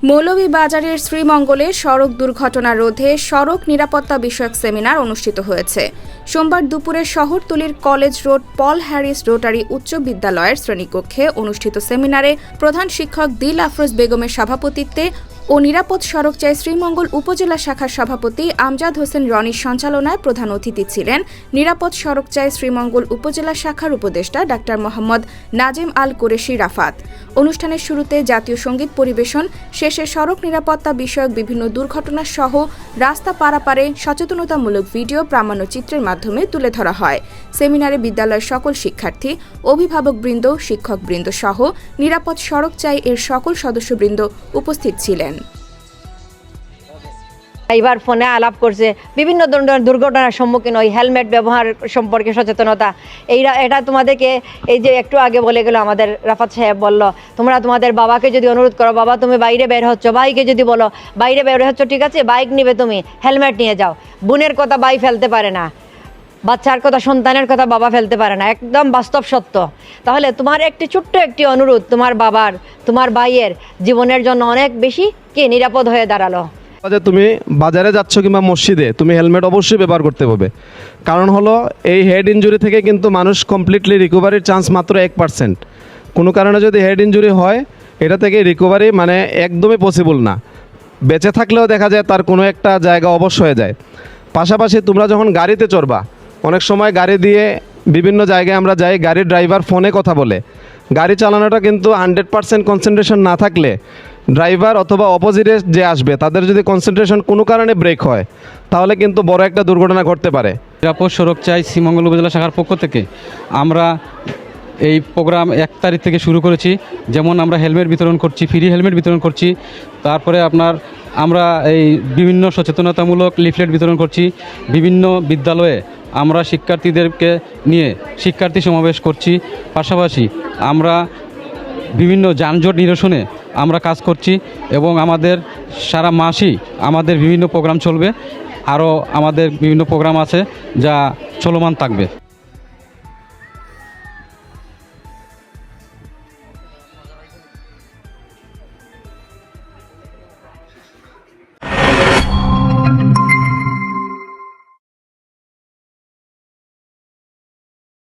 মৌলভীবাজারের শ্রীমঙ্গলে সড়ক দুর্ঘটনা রোধে সড়ক নিরাপত্তা বিষয়ক সেমিনার অনুষ্ঠিত হয়েছে। সোমবার দুপুরে শহরতলির কলেজ রোড পল হ্যারিস রোটারি উচ্চ বিদ্যালয়ের শ্রেণীকক্ষে অনুষ্ঠিত সেমিনারে প্রধান শিক্ষক দিল আফরোজ বেগমের সভাপতিত্বে ও নিরাপদ সড়ক চাই শ্রীমঙ্গল উপজেলা শাখার সভাপতি আমজাদ হোসেন রনির সঞ্চালনায় প্রধান অতিথি ছিলেন নিরাপদ সড়ক চাই শ্রীমঙ্গল উপজেলা শাখার উপদেষ্টা ডাক্তার মোহাম্মদ নাজেম আল কুরেশি রাফাত। অনুষ্ঠানের শুরুতে জাতীয় সঙ্গীত পরিবেশন, শেষে সড়ক নিরাপত্তা বিষয়ক বিভিন্ন দুর্ঘটনা সহ রাস্তা পারাপারে সচেতনতামূলক ভিডিও প্রামাণ্যচিত্রের মাধ্যমে তুলে ধরা হয়। সেমিনারে বিদ্যালয়ের সকল শিক্ষার্থী, অভিভাবকবৃন্দ, শিক্ষকবৃন্দ সহ নিরাপদ সড়ক চাই এর সকল সদস্যবৃন্দ উপস্থিত ছিলেন। ড্রাইভার ফোনে আলাপ করছে, বিভিন্ন ধরনের দুর্ঘটনার সম্মুখীন ওই হেলমেট ব্যবহার সম্পর্কে সচেতনতা। এটা তোমাদেরকে এই যে একটু আগে বলে গেল আমাদের রাফাত সাহেব বলল, তোমরা তোমাদের বাবাকে যদি অনুরোধ করো, বাবা তুমি বাইরে বের হচ্ছ, ভাইকে যদি বলো বাইরে বের হচ্ছ, ঠিক আছে বাইক নিবে, তুমি হেলমেট নিয়ে যাও। বোনের কথা ভাই ফেলতে পারে না, বাচ্চার কথা, সন্তানের কথা বাবা ফেলতে পারে না, একদম বাস্তব সত্য। তাহলে তোমার ছোট্ট একটি অনুরোধ তোমার বাবার, তোমার ভাইয়ের জীবনের জন্য অনেক বেশি নিরাপদ হয়ে দাঁড়ালো। তুমি বাজারে যাচ্ছ কিংবা মসজিদে, তুমি হেলমেট অবশ্যই ব্যবহার করতে হবে। কারণ হলো এই হেড ইনজুরি থেকে কিন্তু মানুষ কমপ্লিটলি রিকভারির চান্স মাত্র 1%। কোনো কারণে যদি হেড ইনজুরি হয়, এটা থেকে রিকভারি মানে একদমই পসিবল না। বেঁচে থাকলেও দেখা যায় তার কোনো একটা জায়গা অবশ্য হয়ে যায়। পাশাপাশি তোমরা যখন গাড়িতে চড়বা, অনেক সময় গাড়ি দিয়ে বিভিন্ন জায়গায় আমরা যাই, গাড়ির ড্রাইভার ফোনে কথা বলে। গাড়ি চালানোটা কিন্তু 100% কনসেন্ট্রেশন না থাকলে ড্রাইভার অথবা অপোজিটে যে আসবে তাদের যদি কনসেন্ট্রেশন কোনো কারণে ব্রেক হয়, তাহলে কিন্তু বড় একটা দুর্ঘটনা ঘটতে পারে। নিরাপদ সড়ক চাই শ্রীমঙ্গল উপজেলা শাখার পক্ষ থেকে আমরা এই প্রোগ্রাম 1 তারিখ থেকে শুরু করেছি। যেমন আমরা হেলমেট বিতরণ করছি, ফ্রি হেলমেট বিতরণ করছি। তারপরে আমরা এই বিভিন্ন সচেতনতামূলক লিফলেট বিতরণ করছি। বিভিন্ন বিদ্যালয়ে আমরা শিক্ষার্থীদেরকে নিয়ে শিক্ষার্থী সমাবেশ করছি। পাশাপাশি আমরা বিভিন্ন যানজট নিরসনে আমরা কাজ করছি এবং আমাদের সারা মাসই আমাদের বিভিন্ন প্রোগ্রাম চলবে। আরও আমাদের বিভিন্ন প্রোগ্রাম আছে যা চলমান থাকবে।